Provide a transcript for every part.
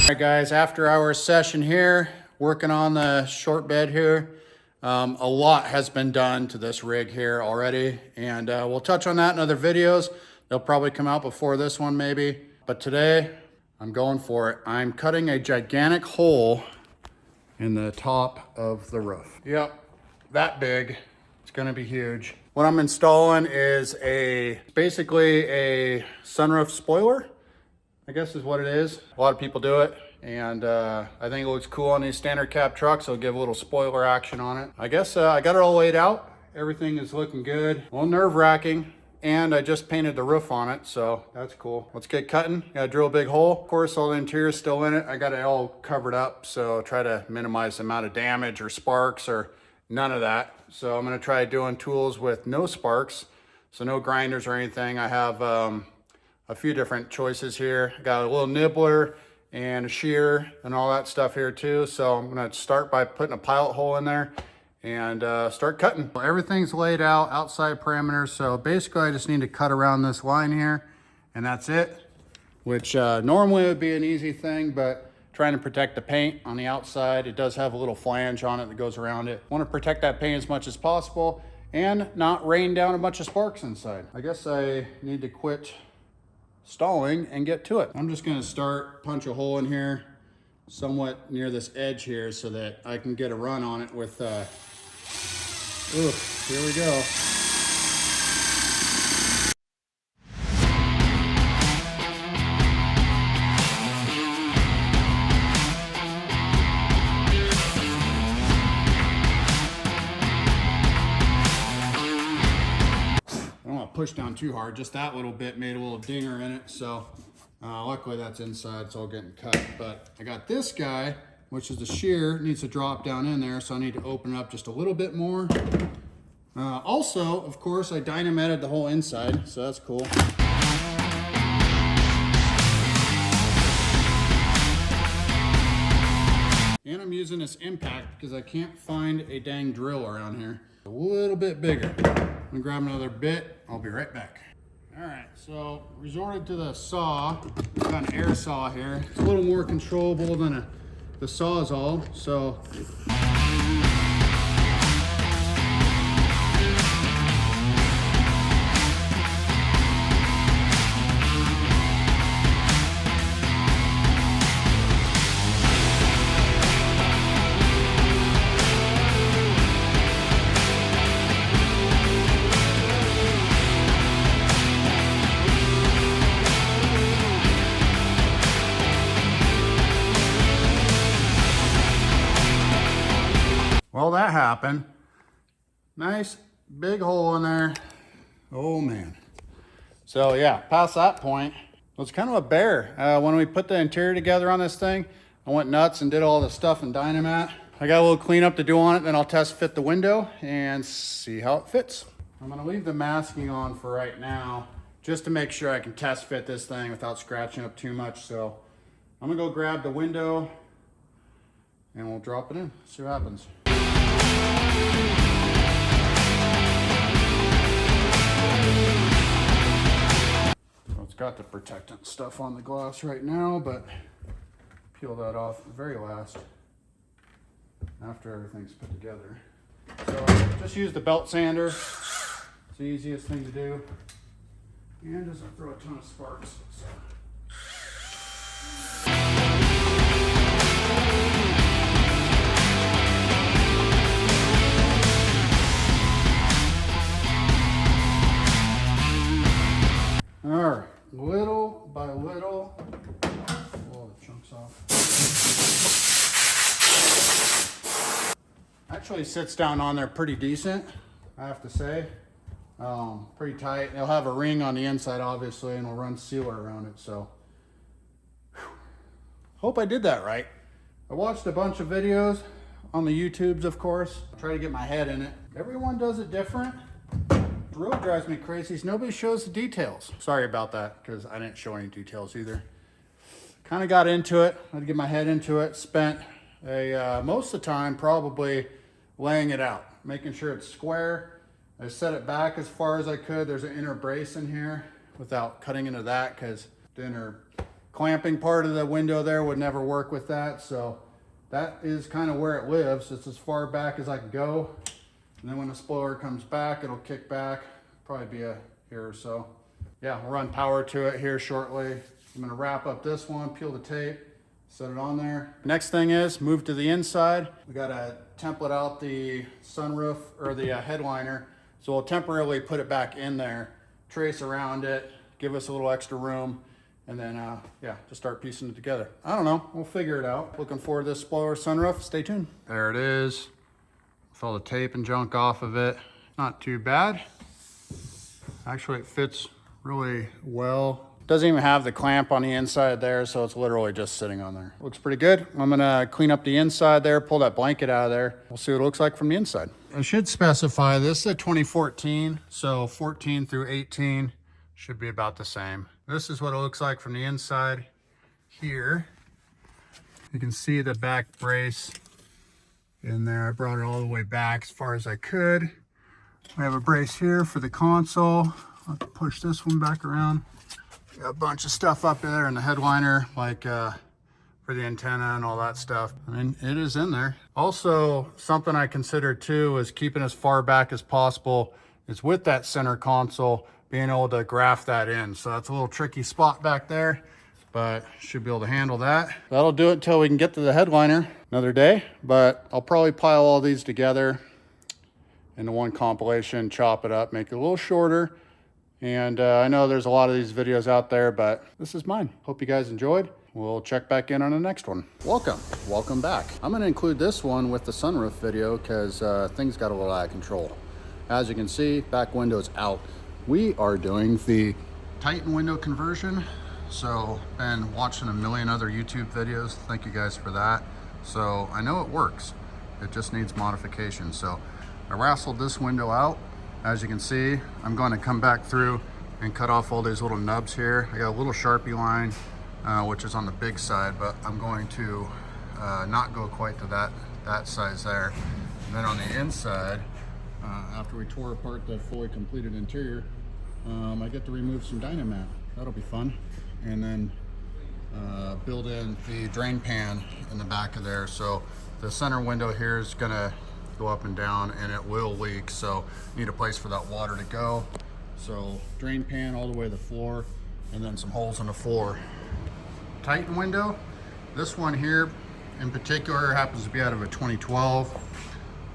All right guys, after our session here, working on the short bed here, a lot has been done to this rig here already, and we'll touch on that in other videos. They'll probably come out before this one maybe, but today I'm going for it. I'm cutting a gigantic hole in the top of the roof. Yep, that big. It's gonna be huge. What I'm installing is basically a sunroof spoiler, I guess is what it is. A lot of people do it, and I think it looks cool on these standard cab trucks. So give a little spoiler action on it. I guess I got it all laid out. Everything is looking good. A little nerve-wracking, and I just painted the roof on it, so that's cool. Let's get cutting. Gotta drill a big hole. Of course, all the interior's still in it. I got it all covered up, so try to minimize the amount of damage or sparks or none of that. So I'm gonna try doing tools with no sparks, so no grinders or anything. I have a few different choices here. Got a little nibbler and a shear and all that stuff here too. So I'm gonna start by putting a pilot hole in there and start cutting. Everything's laid out, outside parameters. So basically I just need to cut around this line here and that's it, which normally would be an easy thing, but trying to protect the paint on the outside. It does have a little flange on it that goes around it. Want to protect that paint as much as possible and not rain down a bunch of sparks inside. I guess I need to quit stalling and get to it. I'm just gonna punch a hole in here somewhat near this edge here so that I can get a run on it with, here we go. Push down too hard, just that little bit made a little dinger in it, so luckily that's inside, it's all getting cut. But I got this guy, which is the shear, needs to drop down in there, so I need to open it up just a little bit more. Also, of course, I dynamited the whole inside, so that's cool. And I'm using this impact because I can't find a dang drill around here. A little bit bigger. I'm gonna grab another bit. I'll be right back. All right, so resorted to the saw. Got an air saw here. It's a little more controllable than the Sawzall. So well, that happened. Nice big hole in there. Oh man. So yeah, past that point, it was kind of a bear. When we put the interior together on this thing, I went nuts and did all the stuff in Dynamat. I got a little cleanup to do on it, then I'll test fit the window and see how it fits. I'm gonna leave the masking on for right now, just to make sure I can test fit this thing without scratching up too much. So I'm gonna go grab the window and we'll drop it in, see what happens. So it's got the protectant stuff on the glass right now, but peel that off the very last after everything's put together. So just use the belt sander. It's the easiest thing to do and doesn't throw a ton of sparks. So. All right, little by little, pull the chunks off. Actually sits down on there pretty decent, I have to say. Pretty tight. It'll have a ring on the inside, obviously, and we'll run sealer around it, so. Hope I did that right. I watched a bunch of videos on the YouTubes, of course. Try to get my head in it. Everyone does it different. Really drives me crazy is nobody shows the details. Sorry about that, because I didn't show any details either. Kind of got into it. I had to get my head into it. Spent most of the time probably laying it out, making sure it's square. I set it back as far as I could. There's an inner brace in here without cutting into that, because the inner clamping part of the window there would never work with that. So that is kind of where it lives. It's as far back as I can go. And then when the spoiler comes back, it'll kick back, probably be a here or so. Yeah, we'll run power to it here shortly. I'm gonna wrap up this one, peel the tape, set it on there. Next thing is move to the inside. We gotta template out the sunroof or the headliner. So we'll temporarily put it back in there, trace around it, give us a little extra room, and then yeah, just start piecing it together. I don't know, we'll figure it out. Looking forward to this spoiler sunroof, stay tuned. There it is, with all the tape and junk off of it. Not too bad. Actually, it fits really well. Doesn't even have the clamp on the inside there, so it's literally just sitting on there. Looks pretty good. I'm gonna clean up the inside there, pull that blanket out of there. We'll see what it looks like from the inside. I should specify this is a 2014, so 14 through 18 should be about the same. This is what it looks like from the inside here. You can see the back brace in there. I brought it all the way back as far as I could. We have a brace here for the console. I'll have to push this one back around. Got a bunch of stuff up there in the headliner, like for the antenna and all that stuff. I mean, it is in there. Also, something I considered too is keeping as far back as possible is with that center console, being able to graft that in. So that's a little tricky spot back there, but should be able to handle that. That'll do it until we can get to the headliner another day, but I'll probably pile all these together into one compilation, chop it up, make it a little shorter. And I know there's a lot of these videos out there, but this is mine. Hope you guys enjoyed. We'll check back in on the next one. Welcome back. I'm gonna include this one with the sunroof video because things got a little out of control. As you can see, back window's out. We are doing the Titan window conversion. So, been watching a million other YouTube videos. Thank you guys for that. So I know it works. It just needs modification. So I wrestled this window out. As you can see, I'm going to come back through and cut off all these little nubs here. I got a little Sharpie line, which is on the big side, but I'm going to not go quite to that size there. And then on the inside, after we tore apart the fully completed interior, I get to remove some Dynamat. That'll be fun. And then build in the drain pan in the back of there. So the center window here is gonna go up and down and it will leak, so need a place for that water to go. So drain pan all the way to the floor and then some holes in the floor. Titan window, this one here in particular happens to be out of a 2012.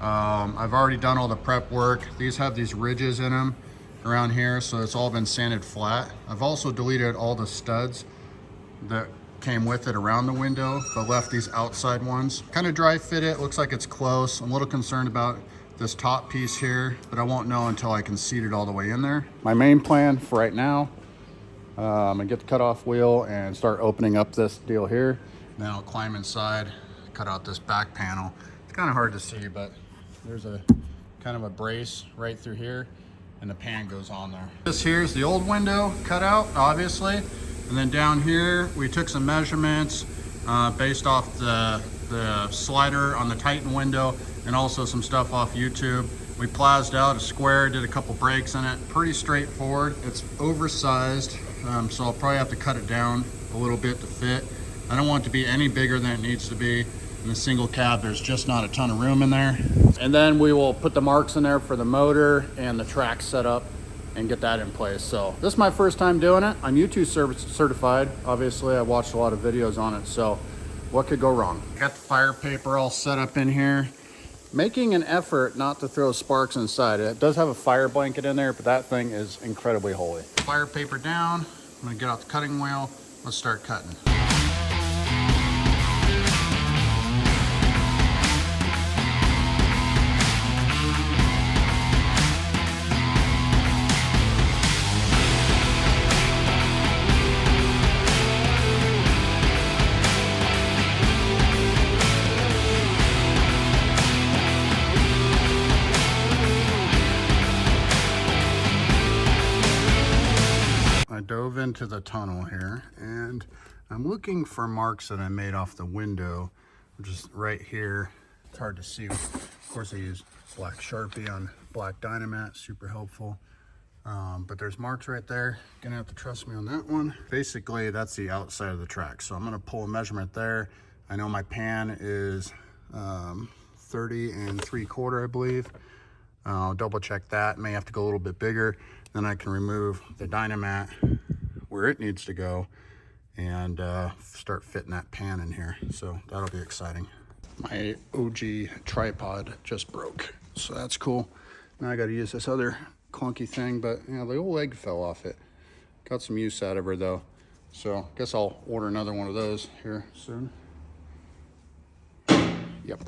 I've already done all the prep work. These have these ridges in them around here, so it's all been sanded flat. I've also deleted all the studs that came with it around the window, but left these outside ones. Kind of dry fit it, looks like it's close. I'm a little concerned about this top piece here, but I won't know until I can seat it all the way in there. My main plan for right now, I'm gonna get the cutoff wheel and start opening up this deal here. Then I'll climb inside, cut out this back panel. It's kind of hard to see, but there's a kind of a brace right through here and the pan goes on there. This here is the old window cut out, obviously. And then down here, we took some measurements based off the slider on the Titan window and also some stuff off YouTube. We plased out a square, did a couple breaks in it. Pretty straightforward. It's oversized, so I'll probably have to cut it down a little bit to fit. I don't want it to be any bigger than it needs to be. In the single cab, there's just not a ton of room in there. And then we will put the marks in there for the motor and the track setup and get that in place. So this is my first time doing it. I'm YouTube certified. Obviously, I watched a lot of videos on it, so what could go wrong? Got the fire paper all set up in here. Making an effort not to throw sparks inside. It does have a fire blanket in there, but that thing is incredibly holy. Fire paper down. I'm gonna get out the cutting wheel. Let's start cutting. Dove into the tunnel here and I'm looking for marks that I made off the window, which is right here. It's hard to see. Of course, I use black Sharpie on black Dynamat, super helpful. But there's marks right there. Gonna have to trust me on that one. Basically, that's the outside of the track. So I'm gonna pull a measurement there. I know my pan is 30 3/4, I believe. I'll double check that. May have to go a little bit bigger. Then I can remove the Dynamat where it needs to go and start fitting that pan in here. So that'll be exciting. My OG tripod just broke, so that's cool. Now I got to use this other clunky thing, but you know, the old leg fell off it. Got some use out of her though, so I guess I'll order another one of those here soon. Yep.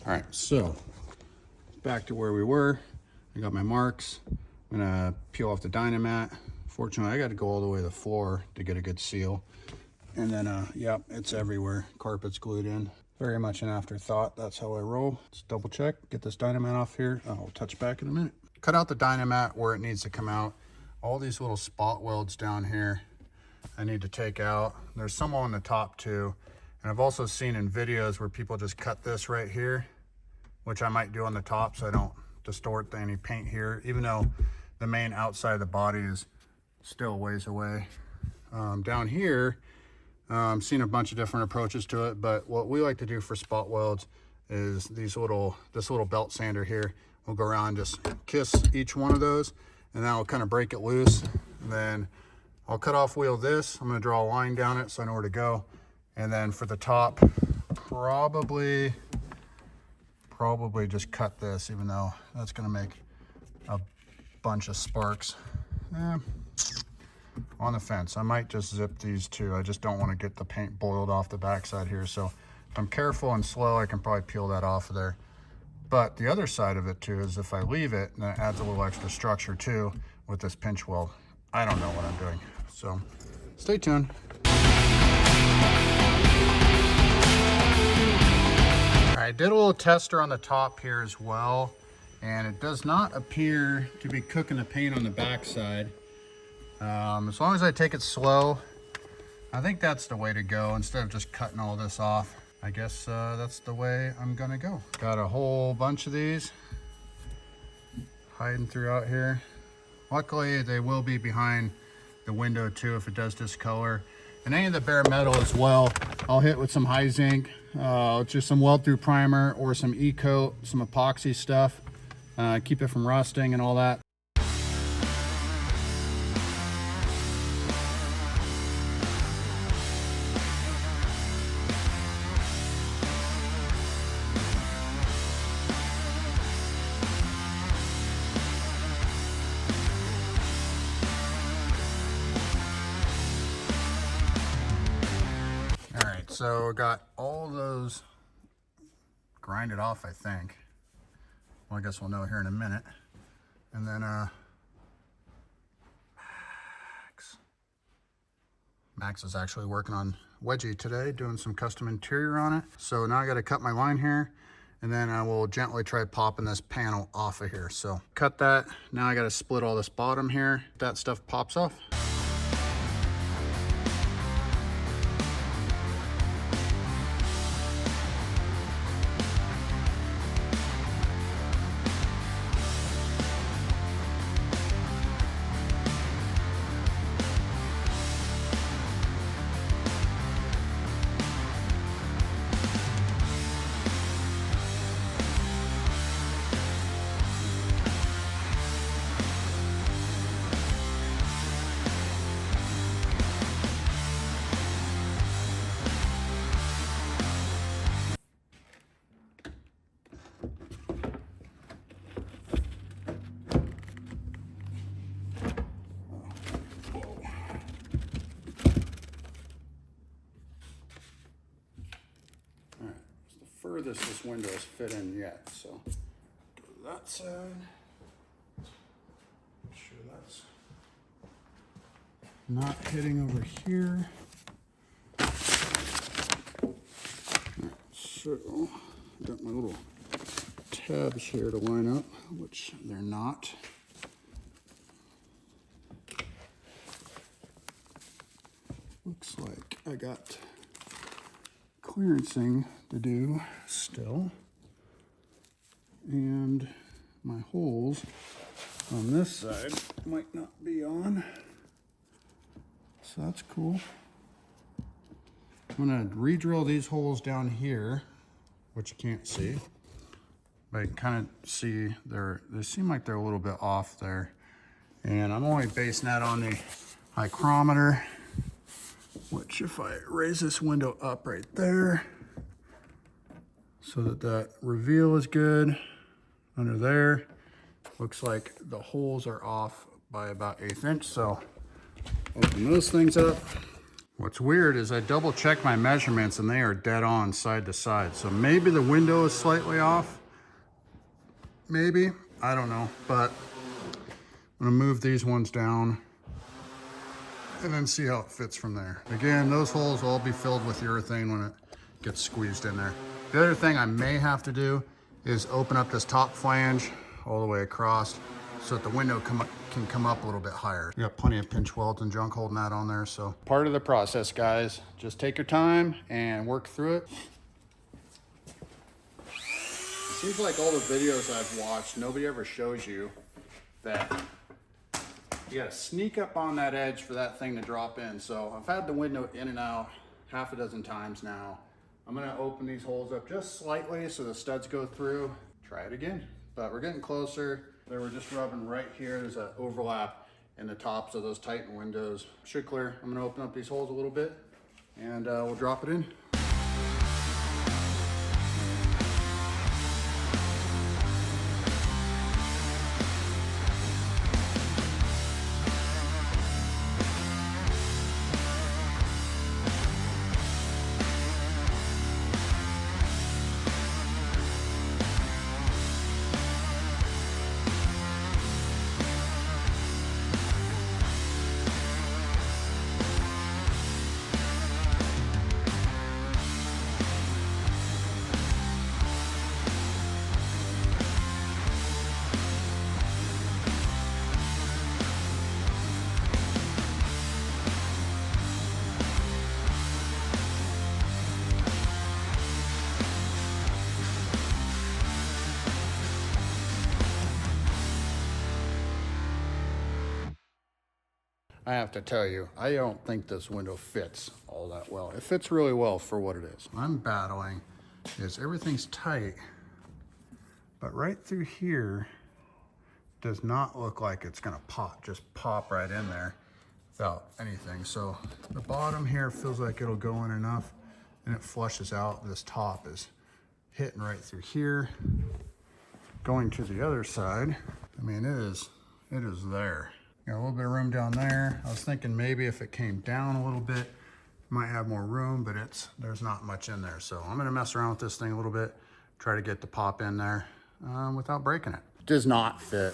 All right, so back to where we were. I got my marks. I'm gonna peel off the Dynamat. Fortunately, I got to go all the way to the floor to get a good seal. And then, yep, it's everywhere. Carpet's glued in. Very much an afterthought. That's how I roll. Let's double check, get this Dynamat off here. I'll touch back in a minute. Cut out the Dynamat where it needs to come out. All these little spot welds down here, I need to take out. There's some on the top too. And I've also seen in videos where people just cut this right here, which I might do on the top so I don't distort any paint here, even though the main outside of the body is still ways away. Down here, I'm seeing a bunch of different approaches to it, but what we like to do for spot welds is this little belt sander here. We'll go around and just kiss each one of those, and that will kind of break it loose. And then I'll cut off wheel this. I'm gonna draw a line down it so I know where to go. And then for the top, probably just cut this, even though that's gonna make a bunch of sparks. On the fence. I might just zip these two. I just don't want to get the paint boiled off the backside here. So if I'm careful and slow, I can probably peel that off of there. But the other side of it too is if I leave it, then it adds a little extra structure too with this pinch weld. I don't know what I'm doing. So stay tuned. All right, I did a little tester on the top here as well, and it does not appear to be cooking the paint on the backside. As long as I take it slow, I think that's the way to go instead of just cutting all this off. I guess that's the way I'm gonna go. Got a whole bunch of these hiding throughout here. Luckily, they will be behind the window too if it does discolor. And any of the bare metal as well, I'll hit with some high zinc, just some weld through primer or some e-coat, some epoxy stuff, keep it from rusting and all that. So I got all those grinded off, I think. Well, I guess we'll know here in a minute. And then Max is actually working on Wedgie today, doing some custom interior on it. So now I got to cut my line here, and then I will gently try popping this panel off of here. So cut that. Now I got to split all this bottom here. That stuff pops off. Furthest this window is fit in yet, so go to that side. Make sure that's not hitting over here. Right, so I got my little tabs here to line up, which they're not. Looks like I got clearancing to do still, and my holes On this side, might not be on. So that's cool. I'm gonna re-drill these holes down here, which you can't see. But you can kind of see they seem like they're a little bit off there. And I'm only basing that on the micrometer, which if I raise this window up right there, so that that reveal is good under there. Looks like the holes are off by about 1/8 inch, so open those things up. What's weird is I double checked my measurements and they are dead on side to side. So maybe the window is slightly off. Maybe, I don't know, but I'm gonna move these ones down and then see how it fits from there. Again, those holes will all be filled with urethane when it gets squeezed in there. The other thing I may have to do is open up this top flange all the way across so that the window can come up a little bit higher. You got plenty of pinch welds and junk holding that on there, so. Part of the process, guys. Just take your time and work through it. Seems like all the videos I've watched, nobody ever shows you that you gotta sneak up on that edge for that thing to drop in. So I've had the window in and out 6 times now. I'm gonna open these holes up just slightly so the studs go through. Try it again, but we're getting closer. They were just rubbing right here. There's an overlap in the tops of those Titan windows. Should clear. I'm gonna open up these holes a little bit and we'll drop it in. I have to tell you, I don't think this window fits all that well. It fits really well for what it is. I'm battling is everything's tight, but right through here does not look like it's gonna pop, just pop right in there without anything. So the bottom here feels like it'll go in enough and it flushes out. This top is hitting right through here. Going to the other side, I mean, it is there. Got a little bit of room down there. I was thinking maybe if it came down a little bit, might have more room, but there's not much in there. So I'm gonna mess around with this thing a little bit, try to get the pop in there without breaking it. Does not fit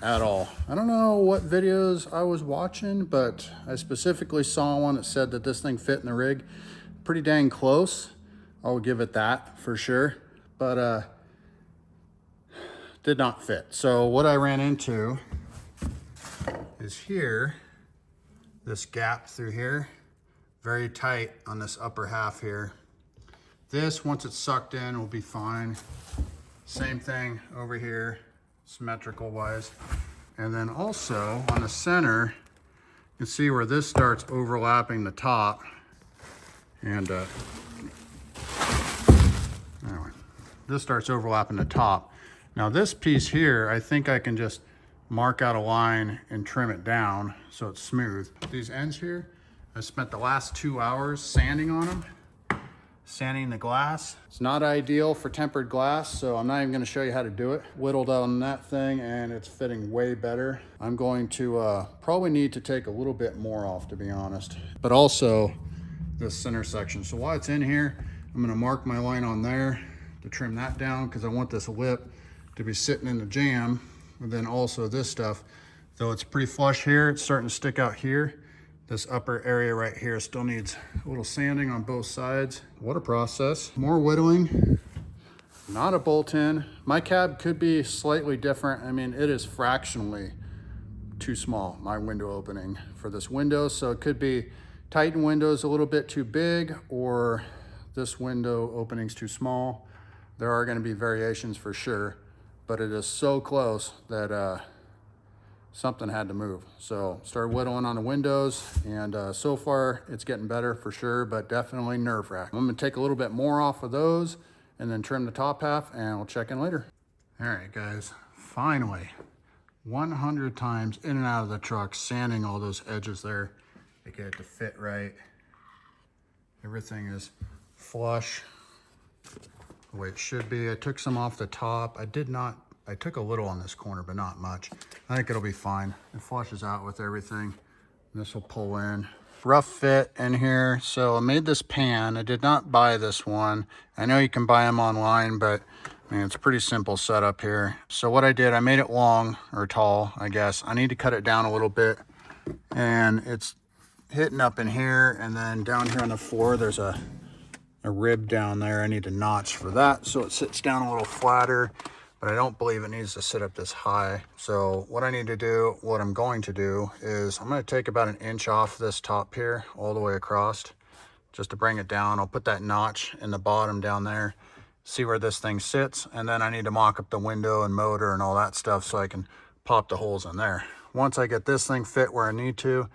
at all. I don't know what videos I was watching, but I specifically saw one that said that this thing fit in the rig pretty dang close. I'll give it that for sure, but did not fit. So what I ran into is here, this gap through here, very tight on this upper half here. This, once it's sucked in, will be fine. Same thing over here, symmetrical wise. And then also on the center, you can see where this starts overlapping the top. And anyway, this starts overlapping the top. Now this piece here, I think I can just mark out a line and trim it down so it's smooth. These ends here, I spent the last 2 hours sanding on them, sanding the glass. It's not ideal for tempered glass, so I'm not even gonna show you how to do it. Whittled on that thing and it's fitting way better. I'm going to probably need to take a little bit more off, to be honest, but also this center section. So while it's in here, I'm gonna mark my line on there to trim that down because I want this lip to be sitting in the jamb. And then also this stuff, though it's pretty flush here, it's starting to stick out here. This upper area right here still needs a little sanding on both sides. What a process. More whittling, not a bolt-in. My cab could be slightly different. I mean, it is fractionally too small, my window opening for this window. So it could be Titan windows a little bit too big, or this window opening's too small. There are gonna be variations for sure, but it is so close that something had to move. So started whittling on the windows, and so far it's getting better for sure, but definitely nerve-wracking. I'm gonna take a little bit more off of those and then trim the top half, and we'll check in later. All right, guys, finally, 100 times in and out of the truck, sanding all those edges there to get it to fit right. Everything is flush the way it should be. I took some off the top. I took a little on this corner, but not much. I think it'll be fine. It flushes out with everything. This will pull in. Rough fit in here. So I made this pan. I did not buy this one. I know you can buy them online, but I mean, it's a pretty simple setup here. So what I did, I made it long or tall, I guess. I need to cut it down a little bit, and it's hitting up in here, and then down here on the floor, there's a rib down there. I need a notch for that, so it sits down a little flatter, but I don't believe it needs to sit up this high. So what I'm going to do is I'm going to take about 1 inch off this top here all the way across just to bring it down. I'll put that notch in the bottom down there, see where this thing sits, and then I need to mock up the window and motor and all that stuff so I can pop the holes in there. Once I get this thing fit where I need to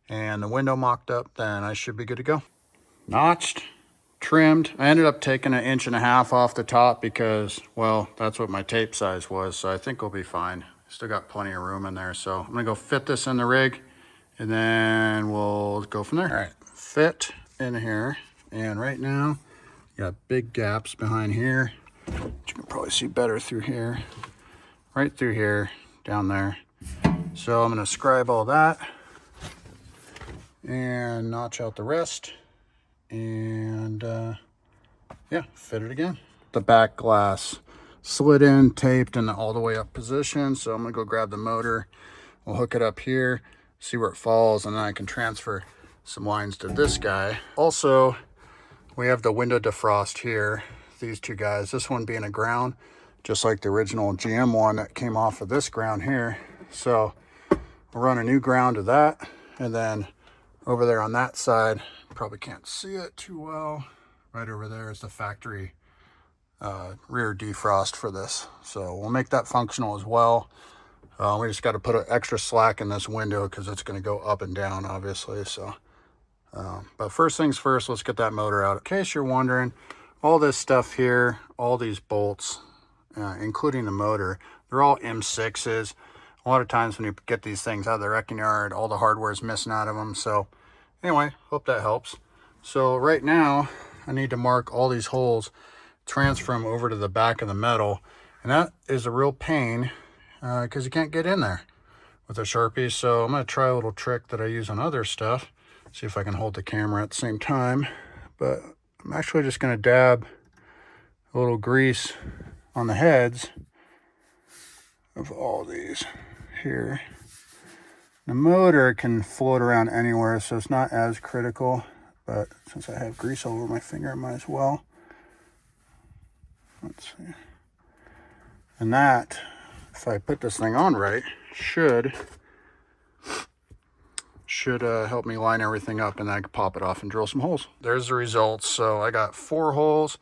and the window mocked up, then I should be good to go. Notched, trimmed. I ended up taking 1.5 inches off the top because, well, that's what my tape size was, so I think we'll be fine. Still got plenty of room in there, so I'm gonna go fit this in the rig, and then we'll go from there. All right, fit in here, and right now, got big gaps behind here, which you can probably see better through here, right through here, down there. So I'm gonna scribe all that, and notch out the rest, and yeah, fit it again. The back glass slid in, taped, and all the way up position. So I'm gonna go grab the motor. We'll hook it up here, see where it falls, and then I can transfer some lines to this guy. Also, we have the window defrost here, these two guys, this one being a ground, just like the original GM one that came off of this ground here. So we'll run a new ground to that, and then over there on that side, probably can't see it too well, right over there is the factory rear defrost for this. So we'll make that functional as well. We just got to put an extra slack in this window because it's going to go up and down, obviously. So, but first things first, let's get that motor out. In case you're wondering, all this stuff here, all these bolts, including the motor, they're all M6s. A lot of times when you get these things out of the wrecking yard, all the hardware is missing out of them. So anyway, hope that helps. So right now, I need to mark all these holes, transfer them over to the back of the metal. And that is a real pain because you can't get in there with a Sharpie. So I'm going to try a little trick that I use on other stuff. See if I can hold the camera at the same time. But I'm actually just going to dab a little grease on the heads of all these here. The motor can float around anywhere, so it's not as critical, but since I have grease all over my finger, I might as well. Let's see. And that, if I put this thing on right, should help me line everything up, and then I can pop it off and drill some holes. There's the results. So I got 4 holes,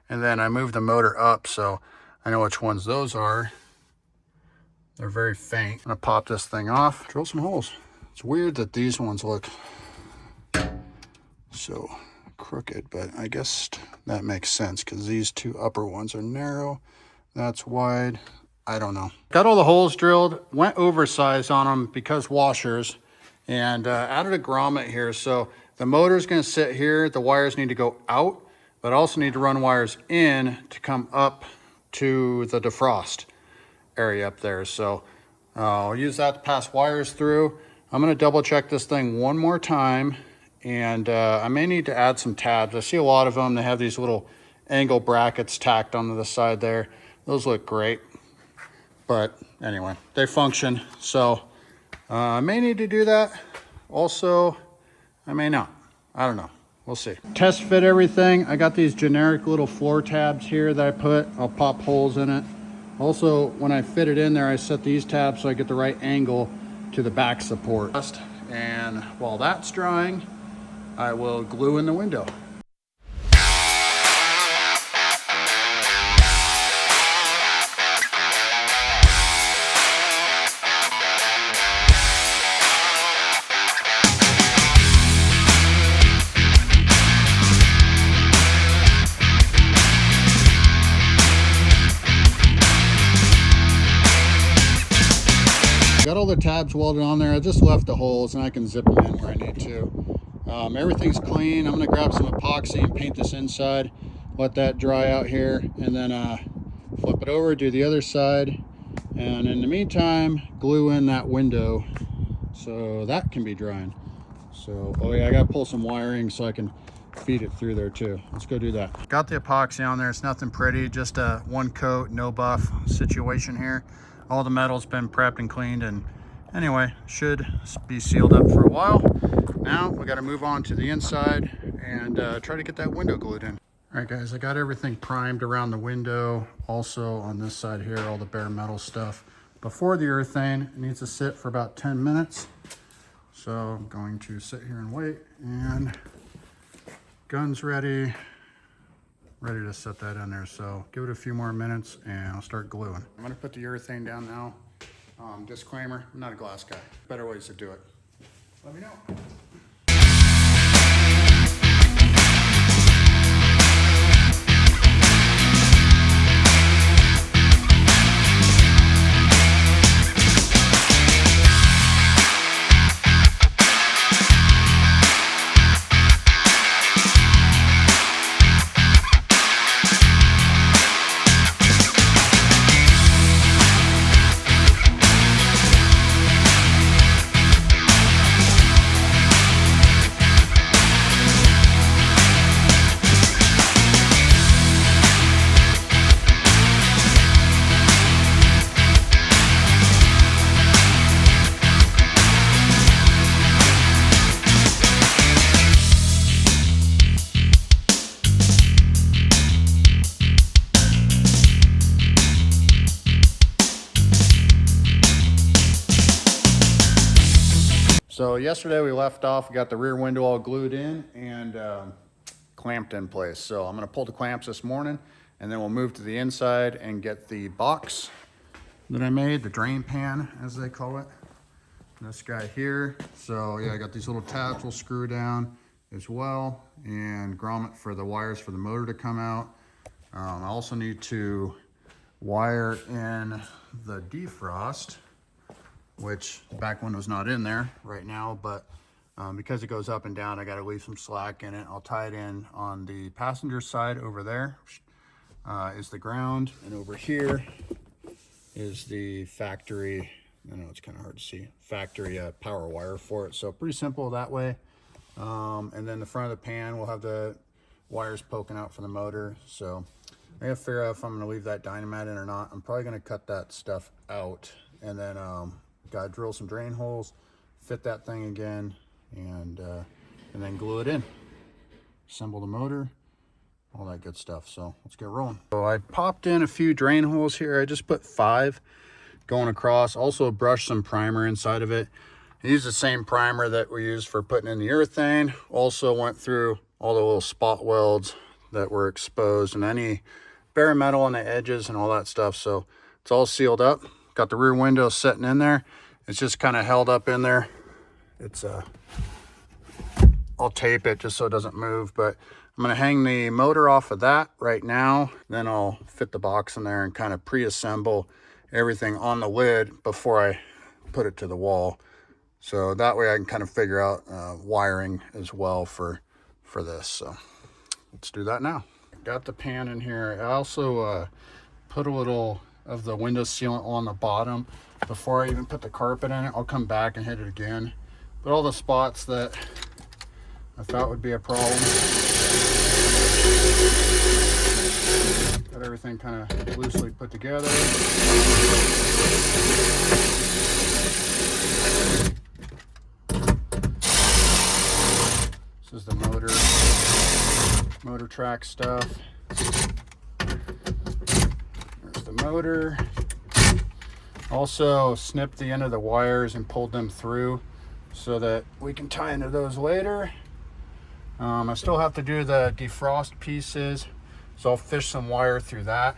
and then I moved the motor up, so I know which ones those are. They're very faint. I'm gonna pop this thing off, drill some holes. It's weird that these ones look so crooked, but I guess that makes sense because these 2 upper ones are narrow, that's wide. I don't know. Got all the holes drilled, went oversized on them because washers, and added a grommet here. So the motor's gonna sit here, the wires need to go out, but I also need to run wires in to come up to the defrost area up there. So I'll use that to pass wires through. I'm going to double check this thing one more time, and I may need to add some tabs. I see a lot of them, they have these little angle brackets tacked onto the side there. Those look great, but anyway, they function. So I may need to do that. Also, I may not. I don't know. We'll see. Test fit everything. I got these generic little floor tabs here that I put. I'll pop holes in it. Also, when I fit it in there, I set these tabs so I get the right angle to the back support. And while that's drying, I will glue in the window. tabs welded on there. I just left the holes and I can zip them in where I need to. Everything's clean. I'm gonna grab some epoxy and paint this inside, let that dry out here, and then flip it over, do the other side, and in the meantime glue in that window so that can be drying. So, oh yeah, I gotta pull some wiring so I can feed it through there too. Let's go do that. Got the epoxy on there. It's nothing pretty, just a one coat, no buff situation here. All the metal's been prepped and cleaned, and anyway, should be sealed up for a while. Now we got to move on to the inside and try to get that window glued in. All right guys, I got everything primed around the window. Also on this side here, all the bare metal stuff. Before the urethane, it needs to sit for about 10 minutes. So I'm going to sit here and wait, and gun's ready to set that in there. So give it a few more minutes and I'll start gluing. I'm gonna put the urethane down now. Disclaimer, I'm not a glass guy. Better ways to do it. Let me know. So yesterday we left off, we got the rear window all glued in and clamped in place. So I'm gonna pull the clamps this morning, and then we'll move to the inside and get the box that I made, the drain pan as they call it. This guy here. So yeah, I got these little tabs we'll screw down as well, and grommet for the wires for the motor to come out. I also need to wire in the defrost, which the back window's not in there right now, but because it goes up and down, I got to leave some slack in it. I'll tie it in on the passenger side over there is the ground, and over here is the factory, I know it's kind of hard to see, factory power wire for it. So pretty simple that way. And then the front of the pan will have the wires poking out for the motor. So I gotta figure out if I'm gonna leave that Dynamat in or not. I'm probably gonna cut that stuff out, and then gotta drill some drain holes, fit that thing again, and then glue it in, assemble the motor, all that good stuff. So let's get rolling. So I popped in a few drain holes here. I just put 5 going across. Also brushed some primer inside of it. I used the same primer that we used for putting in the urethane. Also went through all the little spot welds that were exposed and any bare metal on the edges and all that stuff. So it's all sealed up. Got the rear window sitting in there. It's just kind of held up in there. It's I'll tape it just so it doesn't move, but I'm gonna hang the motor off of that right now. Then I'll fit the box in there and kind of pre-assemble everything on the lid before I put it to the wall. So that way I can kind of figure out wiring as well for this. So let's do that now. Got the pan in here. I also put a little of the window sealant on the bottom before I even put the carpet in it. I'll come back and hit it again. But all the spots that I thought would be a problem, got everything kind of loosely put together. This is the motor track stuff. There's the motor. Also snipped the end of the wires and pulled them through so that we can tie into those later. I still have to do the defrost pieces, so I'll fish some wire through that.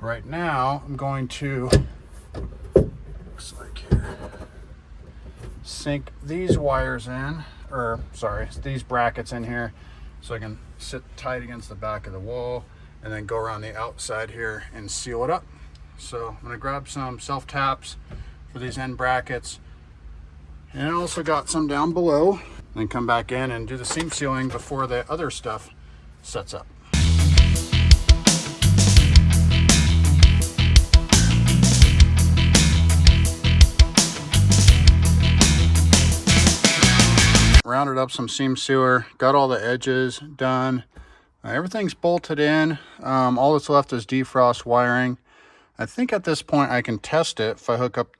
Right now I'm going to, looks like here, sink these wires in, or sorry, these brackets in here, so I can sit tight against the back of the wall and then go around the outside here and seal it up. So I'm gonna grab some self taps for these end brackets. And I also got some down below. Then come back in and do the seam sealing before the other stuff sets up. Rounded up some seam sealer, got all the edges done. Everything's bolted in. All that's left is defrost wiring. I think at this point I can test it if I hook up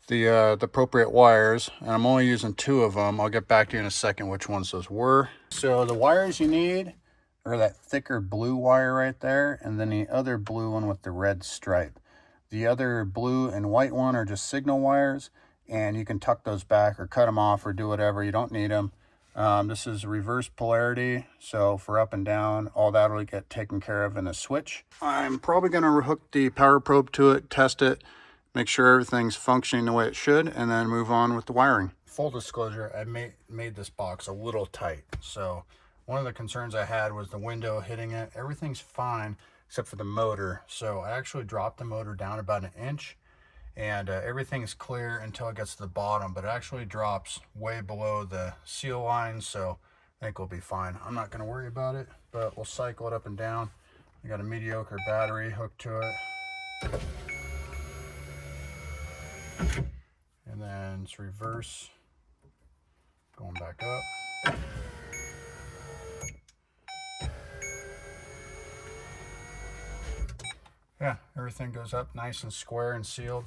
the appropriate wires, and I'm only using 2 of them. I'll get back to you in a second which ones those were. So the wires you need are that thicker blue wire right there, and then the other blue one with the red stripe. The other blue and white one are just signal wires, and you can tuck those back or cut them off or do whatever. You don't need them. This is reverse polarity, so for up and down, all that will get taken care of in a switch. I'm probably going to hook the power probe to it, test it, make sure everything's functioning the way it should, and then move on with the wiring. Full disclosure, I made this box a little tight, so one of the concerns I had was the window hitting it. Everything's fine except for the motor, so I actually dropped the motor down about 1 inch, and everything's clear until it gets to the bottom, but it actually drops way below the seal line, so I think we'll be fine. I'm not going to worry about it, but we'll cycle it up and down. I got a mediocre battery hooked to it, and then it's reverse, going back up. Yeah, everything goes up nice and square and sealed.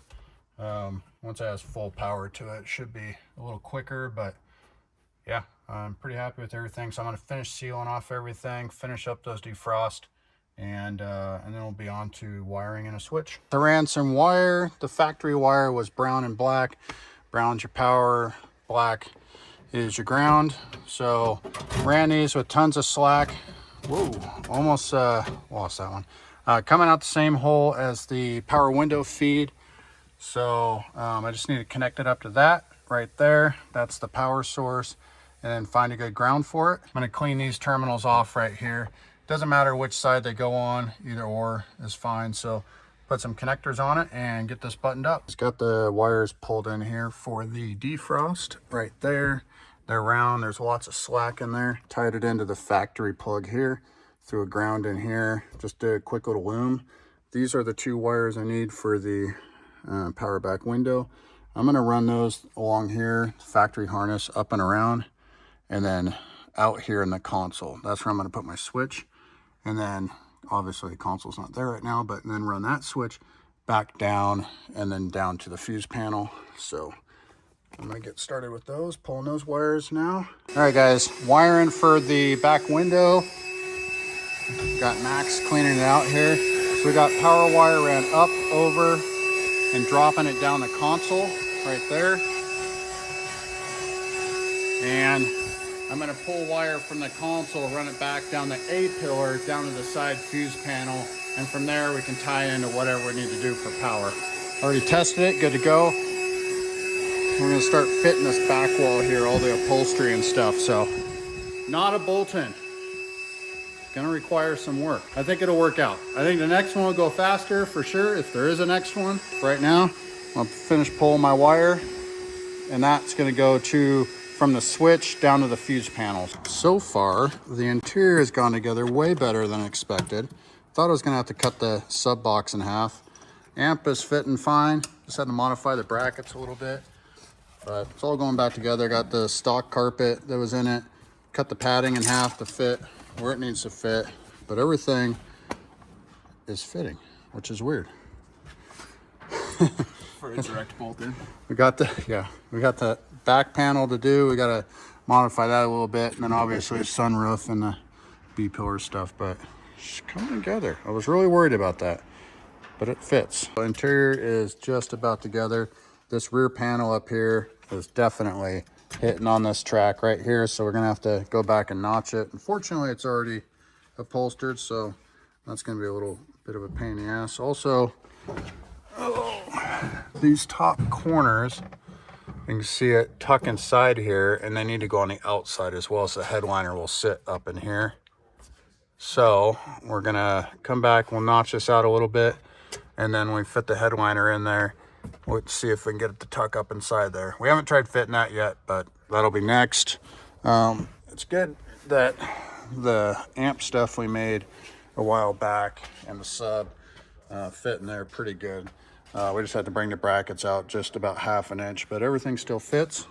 Once it has full power to it, it should be a little quicker, but yeah, I'm pretty happy with everything. So I'm going to finish sealing off everything, finish up those defrost, and then we'll be on to wiring and a switch. I ran some wire. The factory wire was brown and black. Brown's your power, black is your ground. So ran these with tons of slack. Whoa, almost lost that one. Coming out the same hole as the power window feed. So I just need to connect it up to that right there. That's the power source, and then find a good ground for it. I'm going to clean these terminals off right here. Doesn't matter which side they go on, either or is fine. So put some connectors on it and get this buttoned up. It's got the wires pulled in here for the defrost right there. They're round, there's lots of slack in there. Tied it into the factory plug here, threw a ground in here, just a quick little loom. These are the 2 wires I need for the power back window. I'm going to run those along here, factory harness up and around, and then out here in the console. That's where I'm going to put my switch. And then obviously the console's not there right now, but then run that switch back down and then down to the fuse panel. So I'm going to get started with those, pulling those wires now. All right guys, wiring for the back window. Got Max cleaning it out here. So we got power wire ran up, over, and dropping it down the console right there. And I'm going to pull wire from the console, run it back down the A pillar, down to the side fuse panel, and from there we can tie into whatever we need to do for power. Already tested it, good to go. We're going to start fitting this back wall here, all the upholstery and stuff. So not a bolt-in. Gonna require some work. I think it'll work out. I think the next one will go faster for sure, if there is a next one. Right now, I'll finish pulling my wire, and that's gonna go from the switch down to the fuse panels. So far, the interior has gone together way better than expected. Thought I was gonna have to cut the sub box in half. Amp is fitting fine. Just had to modify the brackets a little bit, but it's all going back together. Got the stock carpet that was in it, cut the padding in half to fit where it needs to fit, but everything is fitting, which is weird. For a direct bolt in. We got the back panel to do. We got to modify that a little bit, and then obviously the sunroof and the B-pillar stuff, but it's coming together. I was really worried about that, but it fits. The interior is just about together. This rear panel up here is definitely hitting on this track right here, so we're gonna have to go back and notch it. Unfortunately, it's already upholstered, so that's gonna be a little bit of a pain in the ass. Also, these top corners, you can see it tuck inside here, and they need to go on the outside as well, so the headliner will sit up in here. So we're gonna come back, we'll notch this out a little bit, and then we fit the headliner in there, Let's see if we can get it to tuck up inside there. We haven't tried fitting that yet, but that'll be next. It's good that the amp stuff we made a while back and the sub fit in there pretty good. We just had to bring the brackets out just about 1/2 inch, but everything still fits.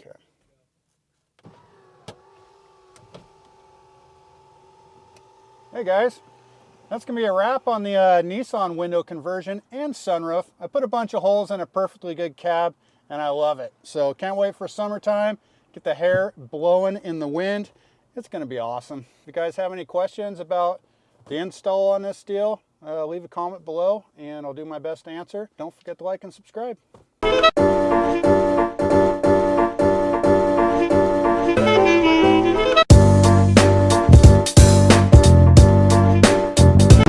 Okay. Hey guys, that's gonna be a wrap on the Nissan window conversion and sunroof. I put a bunch of holes in a perfectly good cab and I love it. So can't wait for summertime, get the hair blowing in the wind. It's gonna be awesome. If you guys have any questions about the install on this deal, leave a comment below and I'll do my best to answer. Don't forget to like and subscribe.